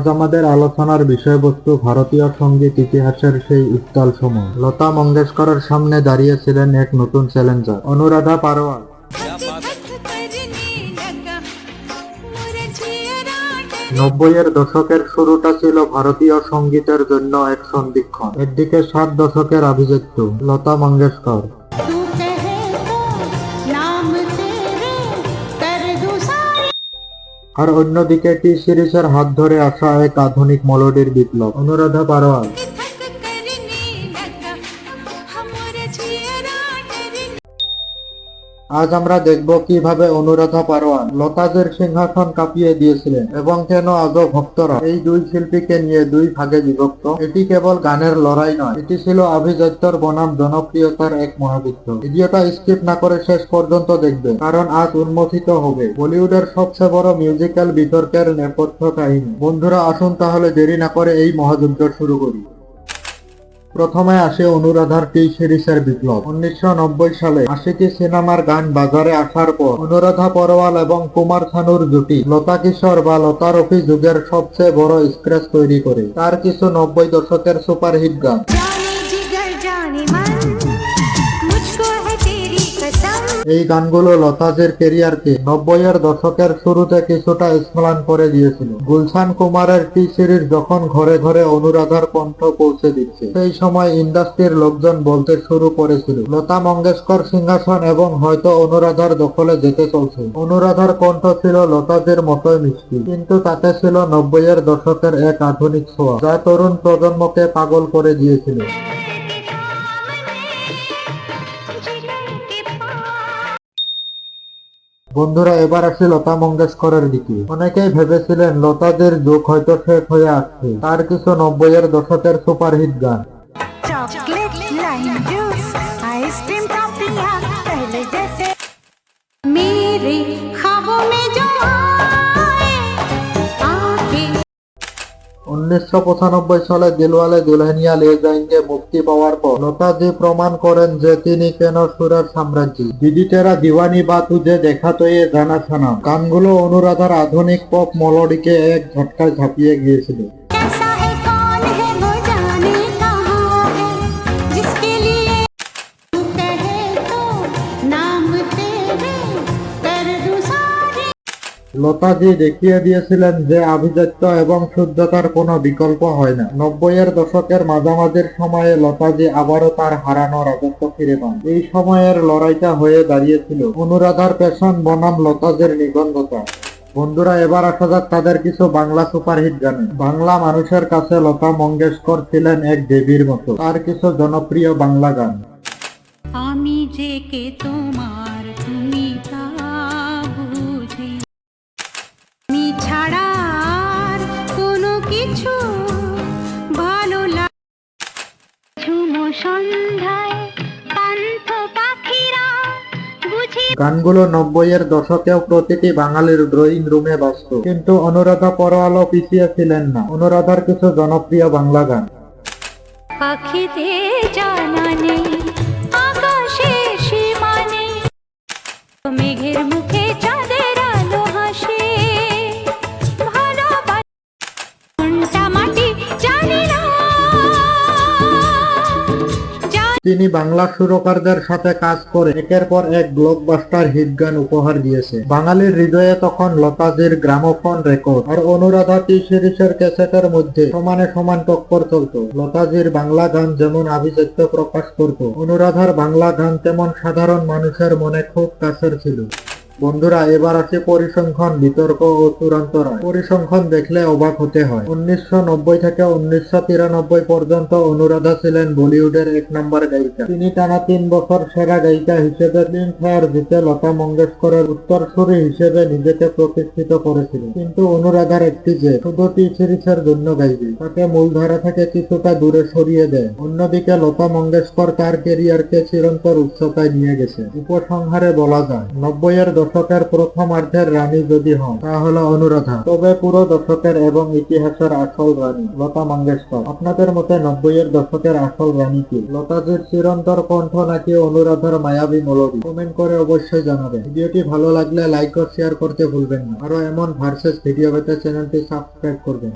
আজ আমাদের আলোচনার বিষয়বস্তু ভারতীয় সঙ্গীত ইতিহাসের সেই উত্তাল সময়। লতা মঙ্গেশকরের সামনে দাঁড়িয়েছিলেন এক নতুন চ্যালেঞ্জার, অনুরাধা পারোয়াল। নব্বইয়ের দশকের শুরুটা ছিল ভারতীয় সঙ্গীতের জন্য এক সন্ধিক্ষণ। একদিকে 60 দশকের আভিজাত্য লতা মঙ্গেশকর, আর অন্যদিকে টি সিরিজের হাত ধরে আসা এক আধুনিক মেলোডির বিপ্লব অনুরাধা পারোয়াল। আজ আমরা দেখব কিভাবে অনুরাধা পারোয়াল লতাজির সিংহাসন কাঁপিয়ে দিয়েছিলেন এবং কেন আজও ভক্তরা এই দুই শিল্পীকে নিয়ে দুই ভাগে বিভক্ত। এটি কেবল গানের লড়াই নয়, এটি ছিল আভিজাত্যর বনাম জনপ্রিয়তার এক মহাযুদ্ধ। ভিডিওটা স্কিপ না করে শেষ পর্যন্ত দেখবে, কারণ আজ উন্মোচিত হবে বলিউডের সবচেয়ে বড় মিউজিক্যাল বিতর্কের নেপথ্য কাহিনী। বন্ধুরা, আসুন তাহলে দেরি না করে এই মহাযুদ্ধ শুরু করি। প্রথমে আসে অনুরাধার টি সিরিজের বিপ্লব। 1990 সালে আশিকি সিনেমার গান বাজারে আসার পর অনুরাধা পারোয়াল এবং কুমার শানুর জুটি লতা কিশোর বা লতা রফি যুগের সবচেয়ে বড় স্ক্র্যাচ তৈরি করে। তার কিছু 90 দশকের সুপারহিট গান, এই গানগুলো লতাজির ক্যারিয়ারকে 90-এর দশকের শুরুতে কিছুটা স্মরণ করে দিয়েছিল। গুলশান কুমারের টি সিরিজ যখন ঘরে ঘরে অনুরাধার কণ্ঠ পৌঁছে দিচ্ছে, সেই সময় ইন্ডাস্ট্রির লোকজন বলতে শুরু করেছিল লতা মঙ্গেশকর সিংহাসন এবং হয়তো অনুরাধার দখলে যেতে চলছে। অনুরাধার কণ্ঠ ছিল লতাজির মতোই মিষ্টি, কিন্তু তাতে ছিল 90-এর দশকের এক আধুনিক ছোঁয়া, যা তরুণ প্রজন্মকে পাগল করে দিয়েছিল। বন্ধুরা, এবার আসি লতা মঙ্গেশকরের দিকে। অনেকেই ভেবেছিলেন লতাজির যুগ হয়তো শেষ হয়ে আসছে। তার কিছু 90-এর দশকের সুপারহিট গান, मेरे ख्वाबों में जो आए आके 1995 সালে দিলওয়ালে দুলহানিয়া লে যায়েঙ্গে মুক্তি পাওয়ার পর লতাজি প্রমাণ করেন যে তিনি কেন সুরের সাম্রাজ্যী। দিদি তেরা দিওয়ানি বা তুঝে দেখা তো এ জানা শোনা গানগুলো অনুরাধার আধুনিক পপ মেলোডিকে এক ঝটকায় ঝাঁপিয়ে গিয়েছিল। कैसा है कौन है वो जाने कहाँ है जिसके लिए तू कहे तो नाम तेरे कर दूं सारे। লতাজি দেখিয়ে দিয়েছিলেন যে আভিজাত্য এবং শুদ্ধতার কোনো বিকল্প হয় না। 90-এর দশকের মাঝামাঝির সময়ে লতাজি আবারও তার হারানো রাজত্ব ফিরে পান। এই সময়ের লড়াইটা হয়ে দাঁড়িয়েছিল অনুরাধার পেশন বনাম লতাজির নির্বন্ধতা। বন্ধুরা, এবার আসা যাক তাদের কিছু বাংলা সুপারহিট গানে। বাংলা মানুষের কাছে লতা মঙ্গেশকর ছিলেন এক দেবীর মতো। তার কিছু জনপ্রিয় বাংলা গান, আমি যে কে তোমার তুমি তা বুঝি আমি ছাড়া আর কোনো কিছু ভালো লাগে ঝুমো সন্ধ্যায় পান্থ পাখিরা বুঝি। গানগুলো 90-এর দশকেও প্রতিটি বাঙালির ড্রয়িং রুমে বাজত। কিন্তু অনুরাধা পারোয়ালও পিছিয়ে ছিলেন না। অনুরাধার কিছু জনপ্রিয় বাংলা গান, পাখিদের জানা নেই আকাশে সীমা নেই মেঘের মুখে চাঁদের আলো হাসে ভালোবাসা মাটি জানি না। তিনি বাংলা সুরকারদের সাথে কাজ করে একের পর এক ব্লকবাস্টার হিট গান উপহার দিয়েছে। বাঙালির হৃদয়ে তখন লতাজির গ্রামোফোন রেকর্ড আর অনুরাধা টি সিরিজের ক্যাসেটের মধ্যে সমানে সমান টক্কর চলত। লতাজির বাংলা গান যেমন আভিজাত্য প্রকাশ করত, অনুরাধার বাংলা গান তেমন সাধারণ মানুষের মনে খুব কাছের ছিল। বন্ধুরা, এবার আসে পরিসংখ্যান, বিতর্ক ও চূড়ান্ত রায়। পরিসংখ্যান দেখলে অবাক হতে হয়। 1990 থেকে 1993 পর্যন্ত অনুরাধা ছিলেন বলিউডের 1 নম্বর গায়িকা। তিনি টানা 3 বছর সেরা গায়িকা হিসেবে ফিল্মফেয়ার জিতে লতা মঙ্গেশকরের উত্তরসূরি হিসেবে নিজেকে প্রতিষ্ঠিত করেছিল। কিন্তু অনুরাধার একটি যে শুধু টি সিরিজের জন্য গাইবে, তাকে মূলধারা থেকে কিছুটা দূরে সরিয়ে দেয়। অন্যদিকে লতা মঙ্গেশকর তার ক্যারিয়ারকে চিরন্তর উচ্চতায় নিয়ে গেছে। উপসংহারে বলা যায়, 90-এর দশকের প্রথমার্ধের রানী যদি হন তা হলো অনুরাধা, তবে পুরো দশকের এবং ইতিহাসের আসল রানী লতা মঙ্গেশকর। আপনাদের মতে 90-এর দশকের আসল রানী কি? লতাজির চিরন্তর কণ্ঠ নাকি অনুরাধার মায়াবী মেলোডি? কমেন্ট করে অবশ্যই জানাবেন। ভিডিওটি ভালো লাগলে লাইক ও শেয়ার করতে ভুলবেন না। আরো এমন ভার্সেস ভিডিও পেতে চ্যানেলটি সাবস্ক্রাইব করবেন।